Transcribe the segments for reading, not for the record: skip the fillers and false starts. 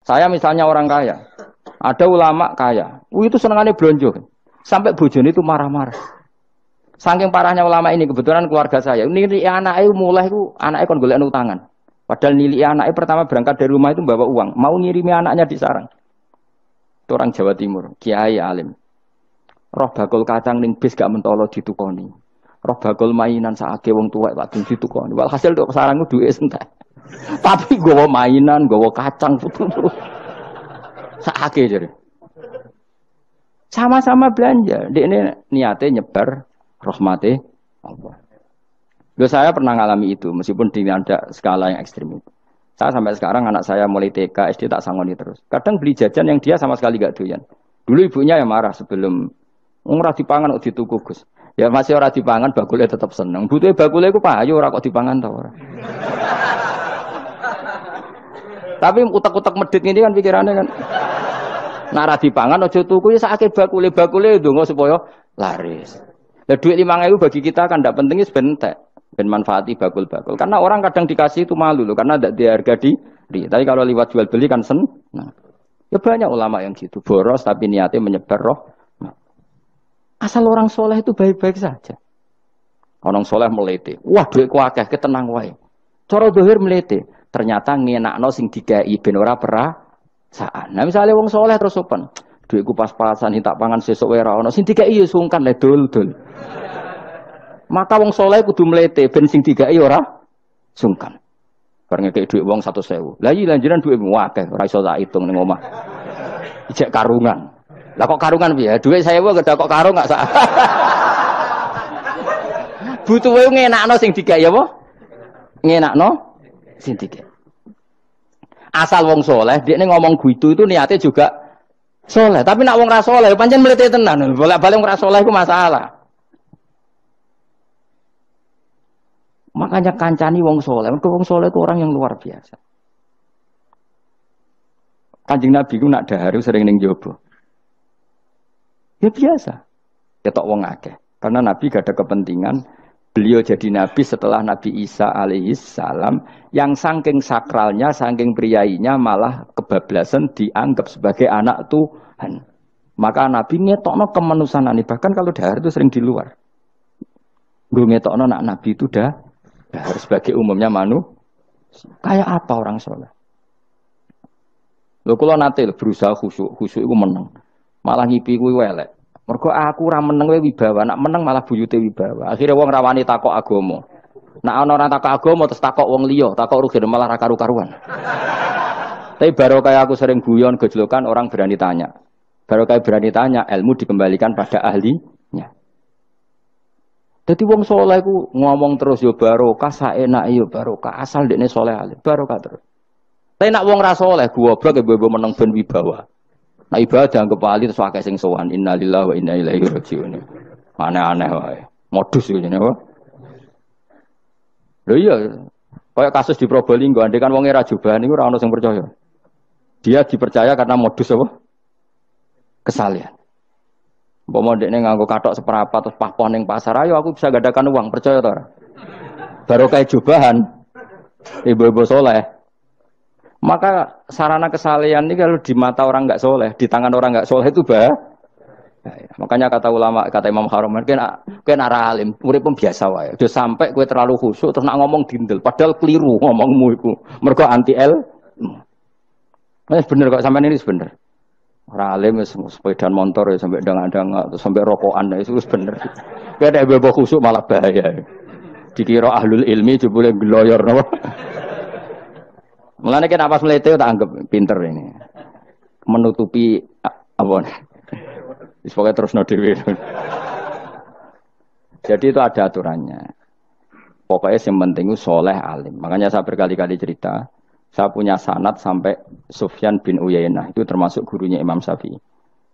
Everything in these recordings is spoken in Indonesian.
Saya misalnya orang kaya, ada ulama kaya, itu senengannya blonjo. Sampai bojone itu marah-marah. Saking parahnya ulama ini, kebetulan keluarga saya, ini anaknya mulai itu, anaknya kon golek utangan. Padahal nilai anaknya pertama berangkat dari rumah itu bawa uang, mau ngirimi anaknya di sarang. Itu orang Jawa Timur, kiai alim. Roh bakul kacang ning bis gak mentolo ditukoni. Roh bakul mainan saake wong tuwek Pak ditukoni. Walhasil tok sarang ku duwe entek. Tapi gowo mainan, gowo kacang putu. Saake jare. Sama-sama belanja. Dekne niate nyebar rahmate Allah. Loh saya pernah ngalami itu meskipun di ada skala yang ekstrim itu. Saya sampai sekarang anak saya mulai TK, SD tak sangoni terus. Kadang beli jajan yang dia sama sekali gak doyan. Dulu ibunya yang marah sebelum ora dipangan kok dituku Gus. Ya masih ora dipangan bakule tetap seneng. Butuhe bakule iku payu ora kok dipangan ta ora. Tapi utek-utek medhit ini kan pikirannya kan. Nek ora dipangan aja tuku ya sakake bakule ndonga supaya laris. Lah duit 5.000 bagi kita kan ndak penting wis bentek. Ben manfaati bakul-bakul. Karena orang kadang dikasih itu malu loh karena ndak diharga diri. Tapi kalau lewat jual beli kan seneng. Nah. Ya banyak ulama yang gitu, boros tapi niatnya menyebar roh. Asal orang soleh itu baik-baik saja. Orang soleh melete, wah duitku akeh, ketenang wae. Cara dohir melete, ternyata ngenakno sing dikai ben ora perasaan. Nah misalnya wong soleh terus sopan, duitku pas-pasan tak pangan sesuk wae ora ono, sing dikai ya sungkan le dul-dul. Maka wong soleh kudu melete ben sing dikai ora sungkan. Bar ngekek dhuwit wong 100.000. Lah iki lanjuran dhuwitmu akeh, ora iso tak hitung ning omah. Ijek karungan. Lah kok karungan piye? Dhuwit 1.000 gak kok karung gak sak. Butuh wae ngenakno sing digawe apa? Ngenakno sing digawe. Asal wong soleh, dekne ngomong gitu itu niatnya juga soleh. Tapi nak wong ra soleh pancen mlete tenan. Bolak-balik wong ra soleh iku masalah. Makanya kancani wong soleh. Wong soleh itu orang yang luar biasa. Kanjeng Nabi ku nak daharu sering ning jaba. Ya biasa. Ketok wong akeh. Karena Nabi gak ada kepentingan beliau jadi Nabi setelah Nabi Isa alaihi salam yang saking sakralnya, saking priyainya malah kebablasan dianggap sebagai anak Tuhan. Maka Nabi ngetokno kemanusiaan. Bahkan kalau dahar itu sering di luar. Gue ngetokno nak Nabi itu dah harus sebagai umumnya kayak apa orang soleh? Lho kula nate berusaha khusyuk iku meneng. Malah ngipi kuwi elek. Mergo aku ora meneng wae wibawa, nak meneng malah buyute wibawa. Akhire wong ra wani takok agama. Nak ana ora takok agama terus takok wong liya, takok rugi malah ra karu-karuan. Tapi baru kayak aku sering guyon gejlokan orang berani tanya. Baru kayak berani tanya, ilmu dikembalikan pada ahlinya. Jadi wong soleh ku ngomong terus yo barokah saenake yo barokah asal dekne soleh alim barokah terus. Tapi nak wong ra soleh goblok ibu meneng ben wibawa. Nah ibadah dianggap wali terus akeh sing sowan innalillahi wa inna ilaihi raji'un. Aneh-aneh wae. Modus iki jenenge apa? Lho iya kayak kasus di Probolinggo andai kan wong ra jubahan niku ora ono sing percaya. Dia dipercaya karena modus apa? Kesalahan. Umpama ndekne nganggo kathok seperapat terus pahpon ning pasar, ayo aku bisa gadakan uang, percaya ta ora? Baru kayak jubahan. Ibu-ibu soleh. Maka sarana kesalehan ini kalau di mata orang enggak soleh, di tangan orang enggak soleh itu bahaya. Makanya kata ulama, kata Imam Haromen, kena arah alim, urip pun biasa wae. Udah sampai kowe terlalu khusyuk terus nak ngomong dindel, padahal keliru ngomongmu iku. Mergo anti ilmu. Bener kok sampean ini bener. Ora alim wis sepeda motor ya sampai dang-dang terus sampai rokokan itu wis bener. Kowe nek bebo khusuk malah bahaya. Dikira ahlul ilmi jebule gloyor napa. Mulane kan apa mlete tak anggap pinter ini. Menutupi apa. Wis pokoke terusno dhewe. Jadi itu ada aturannya. Pokoknya yang penting itu soleh alim. Makanya saya berkali-kali cerita. Saya punya sanad sampai Sufyan bin Uyainah itu termasuk gurunya Imam Syafi'i.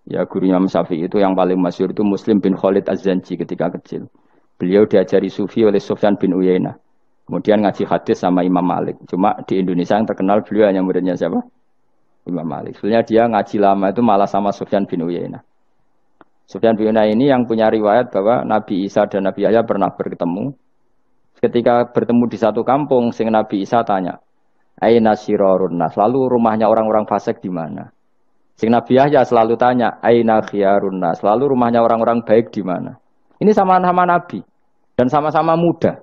Ya gurunya Imam Syafi'i itu yang paling masyhur itu Muslim bin Khalid Az-Zanji ketika kecil. Beliau diajari sufi oleh Sufyan bin Uyainah. Kemudian ngaji hadis sama Imam Malik. Cuma di Indonesia yang terkenal beliau hanya muridnya siapa? Imam Malik. Sebenarnya dia ngaji lama itu malah sama Sufyan bin Uyainah. Sufyan bin Uyainah ini yang punya riwayat bahwa Nabi Isa dan Nabi Yahya pernah bertemu. Ketika bertemu di satu kampung, sing Nabi Isa tanya, Aina sirarun nas. Lalu rumahnya orang-orang fasik di mana? Sing Nabi Yahya selalu tanya, aina khiyarun nas. Lalu rumahnya orang-orang baik di mana? Ini sama-sama Nabi dan sama-sama muda.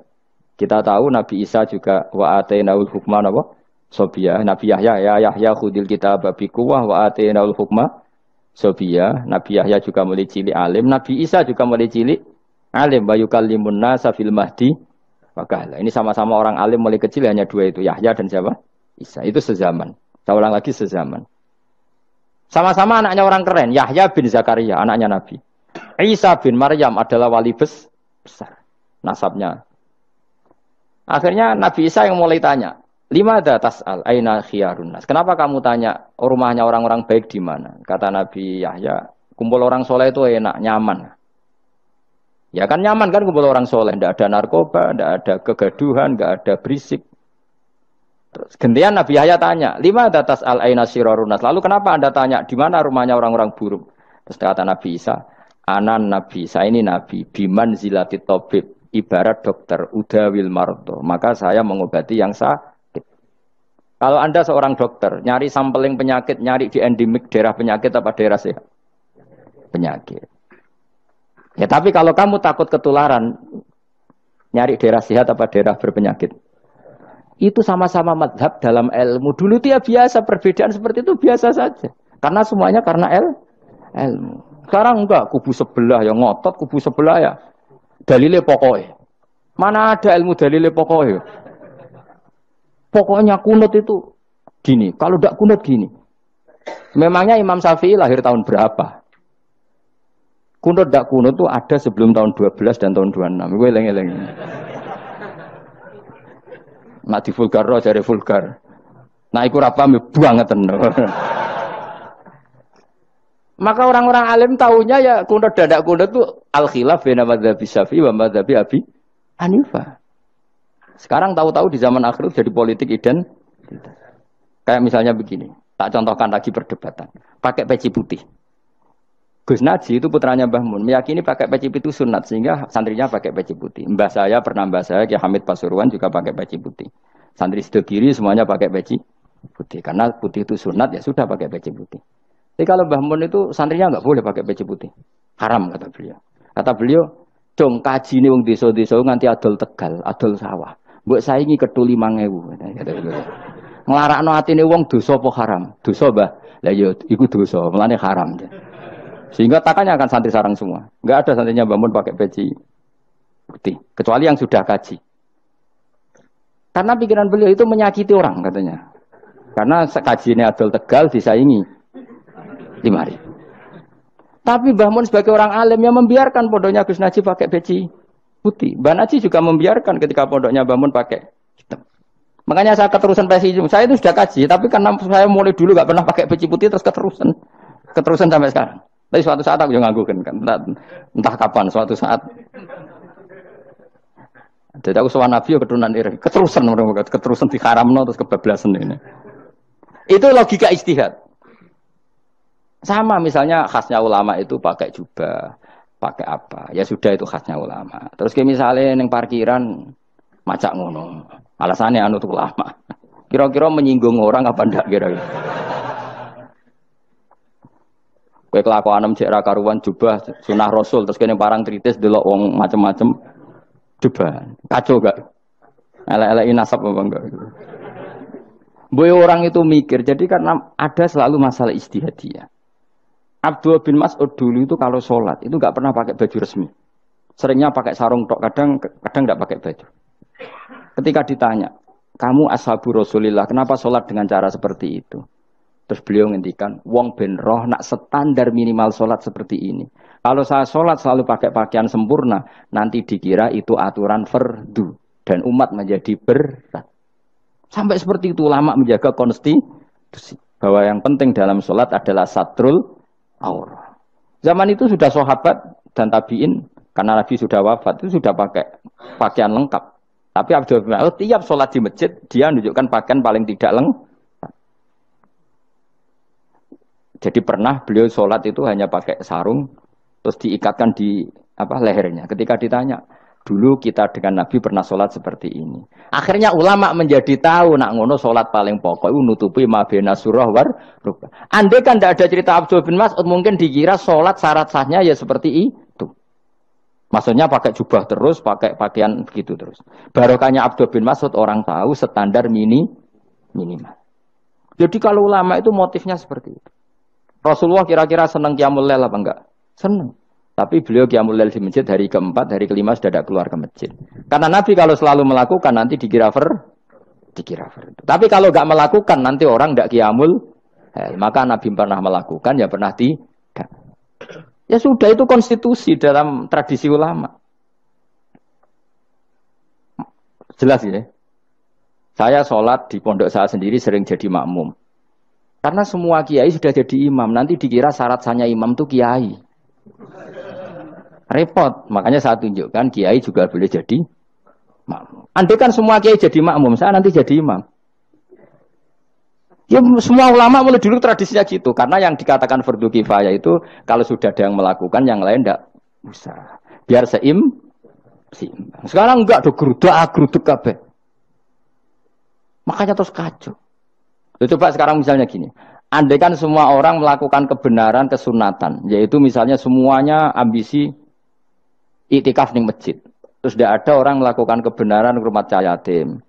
Kita tahu Nabi Isa juga wa atainaul hukma napa? Sobia. Nabi Yahya ya Yahya khudil kitab bi quwwah wa atainaul hukma sobia. Nabi Yahya juga mulai cilik alim. Nabi Isa juga mulai cilik alim. Wa yukallimun nasa fil mahdi. Maka ini sama-sama orang alim mulai kecil hanya dua itu Yahya dan siapa? Isa. Itu sezaman. Saya ulang lagi sezaman. Sama-sama anaknya orang keren. Yahya bin Zakaria, anaknya Nabi. Isa bin Maryam adalah wali besar. Nasabnya. Akhirnya Nabi Isa yang mulai tanya. Limada tas'al aina khiyarun nas. Kenapa kamu tanya rumahnya orang-orang baik di mana? Kata Nabi Yahya, kumpul orang soleh itu enak, nyaman. Ya kan nyaman kan kumpul orang soleh. Tidak ada narkoba, tidak ada kegaduhan, tidak ada berisik. Terus gantian Nabi Yahya tanya, lima datas al aina sirarunas. Lalu kenapa anda tanya di mana rumahnya orang-orang buruk? Terus kata Nabi Isa, anan Nabi, saya ini Nabi, biman zilati tobib, ibarat dokter, udawil marto. Maka saya mengobati yang sakit. Kalau anda seorang dokter, nyari sampling penyakit, nyari di endemik daerah penyakit apa daerah sehat? Penyakit. Ya tapi kalau kamu takut ketularan, nyari daerah sehat apa daerah berpenyakit? Itu sama-sama madhab dalam ilmu. Dulu itu ya biasa, perbedaan seperti itu biasa saja. Karena semuanya karena ilmu. Sekarang enggak, kubu sebelah ya ngotot, kubu sebelah ya dalile pokoknya. Mana ada ilmu dalile pokoknya? Pokoknya kunut itu gini, kalau enggak kunut gini. Memangnya Imam Syafi'i lahir tahun berapa? Kunut enggak kunut itu ada sebelum tahun 12 dan tahun 26. Gue eleng-eleng. Nak di vulgar roh cari vulgar. Nah iku ra paham banget tenan. Maka orang-orang alim tahunya ya kunut dadak kunut itu al khilaf baina madzhab Syafi'i wa madzhab Abi Hanifah. Sekarang tahu-tahu di zaman akhir jadi politik identitas. Kayak misalnya begini, tak contohkan lagi perdebatan. Pakai peci putih. Gus Naji itu putranya Mbah Mun, meyakini pakai peci itu sunat sehingga santrinya pakai peci putih. Mbah saya, Ki Hamid Pasuruan juga pakai peci putih. Santri Sidogiri semuanya pakai peci putih karena putih itu sunat ya sudah pakai peci putih. Tapi kalau Mbah Mun itu santrinya nggak boleh pakai peci putih, haram kata beliau. Kata beliau, dong kaji nih wong desa-desa nganti adol Tegal, adol sawah. Mbok saingi ketu 5.000 kata beliau. Nglarakno atine wong dosa apa haram? Dosa, Mbah. Lah ya iku dosa, mulane haram. Sehingga takannya akan santri sarang semua. Enggak ada santrinya bangun pakai peci putih. Kecuali yang sudah kaji. Karena pikiran beliau itu menyakiti orang katanya. Karena kajiannya Adol Tegal disaingi 5.000. Tapi Mbah Mun sebagai orang alim yang membiarkan pondoknya Gus Naji pakai peci putih. Mbah Naji juga membiarkan ketika pondoknya Mbah Mun pakai hitam. Makanya saya keterusan peci. Saya itu sudah kaji. Tapi karena saya mulai dulu nggak pernah pakai peci putih terus keterusan sampai sekarang. Tapi suatu saat aku juga nganggukan kan, entah kapan suatu saat. Jadi aku soal Nabi keturunan iri, keterusan diharamno terus kebablasan ini. Itu logika istihad. Sama misalnya khasnya ulama itu pakai jubah, pakai apa? Ya sudah itu khasnya ulama. Terus kayak misalnya neng parkiran macak ngono, alasannya anu tuh ulama. Kira-kira menyinggung orang apa ndak kira-kira? Kowe kelakuanem cek ra karuan jubah sunah Rasul terus kene parang tritis delok wong macem-macem jubah. Kacau gak? Elek-eleki nasab apa enggak? Boy orang itu mikir. Jadi karena ada selalu masalah ijtihadiyah. Abdul bin Mas'ud dulu itu kalau sholat itu enggak pernah pakai baju resmi. Seringnya pakai sarung tok, kadang enggak pakai baju. Ketika ditanya, "Kamu ashabu Rasulillah, kenapa sholat dengan cara seperti itu?" Terus beliau ngendikan, wong ben roh nak standar minimal sholat seperti ini. Kalau saya sholat selalu pakai pakaian sempurna, nanti dikira itu aturan fardu. Dan umat menjadi berat. Sampai seperti itu ulama menjaga konstitusi. Bahwa yang penting dalam sholat adalah satrul aurah. Zaman itu sudah sahabat dan tabi'in, karena Nabi sudah wafat, itu sudah pakai pakaian lengkap. Tapi Abdul bin Mas'ud tiap sholat di masjid, dia menunjukkan pakaian paling tidak lengkap. Jadi pernah beliau sholat itu hanya pakai sarung, terus diikatkan di lehernya. Ketika ditanya, Dulu kita dengan Nabi pernah sholat seperti ini. Akhirnya ulama menjadi tahu nak ngono sholat paling pokok itu nutupi mabena surah war rukun. Andai kan tidak ada cerita Abdul bin Mas'ud mungkin dikira sholat syarat sahnya ya seperti itu. Maksudnya pakai jubah terus, pakai pakaian begitu terus. Barokahnya Abdul bin Mas'ud orang tahu standar minimal. Jadi kalau ulama itu motifnya seperti itu. Rasulullah kira-kira senang qiyamul lail apa enggak? Senang. Tapi beliau qiyamul lail di masjid hari keempat, hari kelima sudah tidak keluar ke masjid. Karena Nabi kalau selalu melakukan nanti dikira ver. Tapi kalau enggak melakukan nanti orang enggak qiyamul lail. Maka Nabi pernah melakukan ya pernah tidak. Ya sudah itu konstitusi dalam tradisi ulama. Jelas ya. Saya sholat di pondok saya sendiri sering jadi makmum. Karena semua kiai sudah jadi imam. Nanti dikira syarat sahnya imam itu kiai. Repot. Makanya saya tunjukkan kiai juga boleh jadi makmum. Andai kan semua kiai jadi makmum, saya nanti jadi imam. Ya semua ulama mulai dulu tradisinya gitu. Karena yang dikatakan fardu kifayah itu kalau sudah ada yang melakukan, yang lain tidak usah. Biar seimbang. Sekarang enggak ada geruduk kabeh. Makanya terus kacau. Coba sekarang misalnya gini. Andai kan semua orang melakukan kebenaran kesunatan, yaitu misalnya semuanya ambisi iktikaf di masjid. Terus tidak ada orang melakukan kebenaran ngrumat yatim,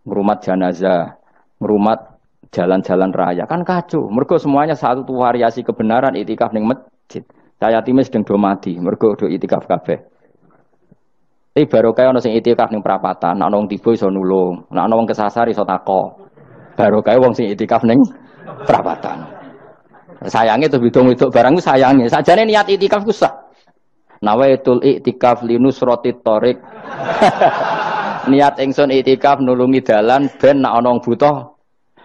ngrumat jenazah, ngrumat jalan-jalan raya. Kan kacau. Mergo semuanya satu variasi kebenaran iktikaf di masjid. Yatim sedang do mati, mergo do iktikaf kabeh. Tapi baru kaya ono sing itikaf ning perapatan, nek ono wong tiba iso nulung, nek ono wong kesasar iso tako. Baru kaya wong sing itikaf ning perapatan. Sayangnya tuh bidung-bidung barang sayangnya. Sajane niat itikaf ku sah. Nawaitul iktikaf linusrati thoriq. Niat ingsun iktikaf nulungi dalan ben nek ana wong butuh.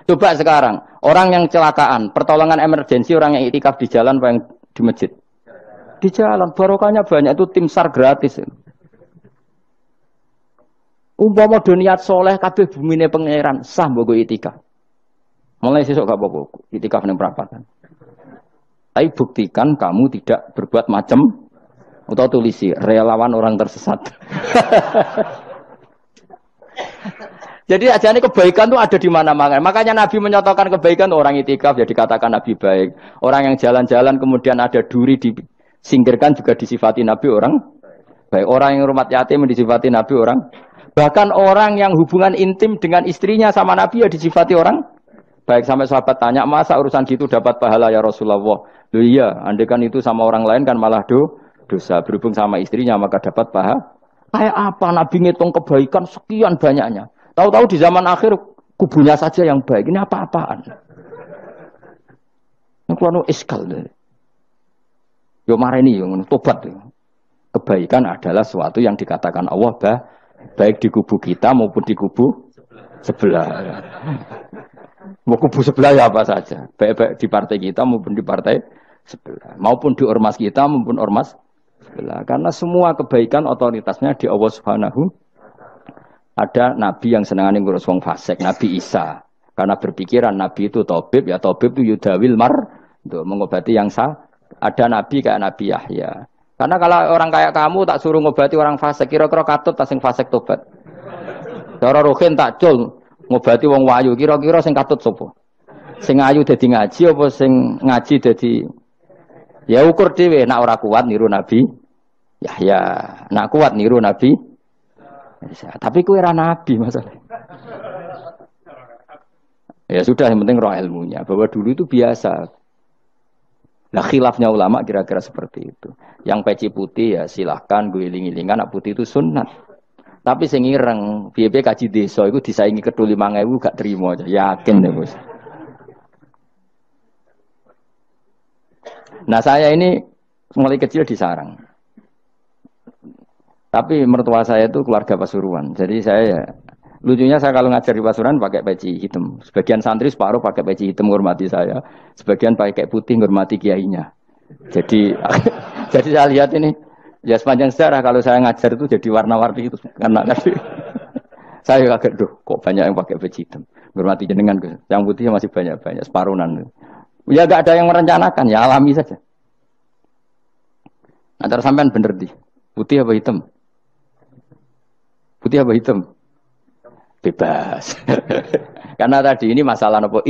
Coba sekarang, orang yang kecelakaan, pertolongan emergensi orang yang iktikaf di jalan apa yang di masjid? Di jalan, barokahnya banyak itu tim SAR gratis. Umpama do niat soleh kabeh bumine pangeran sah mbok itikaf. Mulai sesuk gak apa-apa itikaf ning perapatan. Tapi buktikan kamu tidak berbuat macam atau tulisi relawan orang tersesat. Jadi ajaran kebaikan itu ada di mana-mana. Makanya Nabi menyatakan kebaikan orang itikaf jadi katakan Nabi baik. Orang yang jalan-jalan kemudian ada duri disingkirkan juga disifati Nabi orang baik. Orang yang rumah yatim disifati Nabi orang. Bahkan orang yang hubungan intim dengan istrinya sama Nabi ya disifati orang baik. Sampai sahabat tanya, masa urusan gitu dapat pahala ya Rasulullah? Loh iya, andai kan itu sama orang lain kan malah dosa. Berhubung sama istrinya maka dapat pahala. Kayak apa Nabi ngitung kebaikan sekian banyaknya. Tahu-tahu di zaman akhir kubunya saja yang baik. Ini apa-apaan? Ini kuano iskal. Yo mareni yo tobat. Kebaikan adalah sesuatu yang dikatakan Allah baik di kubu kita maupun di kubu sebelah. Mau kubu sebelah ya apa saja. Baik di partai kita maupun di partai sebelah. Maupun di ormas kita maupun ormas sebelah. Karena semua kebaikan otoritasnya di Allah Subhanahu. Ada Nabi yang senangane ngurus wong fasik, Nabi Isa. Karena berpikiran Nabi itu tabib, ya tabib itu yudawil untuk mengobati yang sah. Ada Nabi kayak Nabi Yahya. Karena kalau orang kayak kamu tak suruh ngobati orang fasik, kira-kira katut tak sing fasik tobat. Cara rohin tak cul ngobati wong wayu, kira-kira sing katut sapa? Sing ayu dadi ngaji apa sing ngaji dadi ya ukur dhewe, nek ora kuat niru Nabi Yahya, nek kuat niru Nabi tapi kue ra nabi masalah. Ya sudah, yang penting roh ilmunya. Bahwa dulu itu biasa. Nah khilafnya ulama kira-kira seperti itu. Yang peci putih ya silahkan gue iling-ilingan, nak putih itu sunat. Tapi sing ireng, piye-piye kaji desa itu disaingi kedul 5.000 gak terima aja. Yakin deh bos. Nah saya ini mulai kecil di sarang. Tapi mertua saya itu keluarga Pasuruan. Jadi saya lucunya saya kalau ngajar di Pasuruan pakai peci hitam. Sebagian santri separuh pakai peci hitam menghormati saya. Sebagian pakai putih menghormati kiainya. Jadi jadi saya lihat ini ya sepanjang sejarah kalau saya ngajar itu jadi warna-warni itu karena saya kaget kok banyak yang pakai peci hitam. Menghormati jenengan yang putih masih banyak separuhan. Ya enggak ada yang merencanakan, ya alami saja. Antara sampean bener di putih apa hitam? Putih apa hitam? Bebas. Karena tadi ini masalah nopo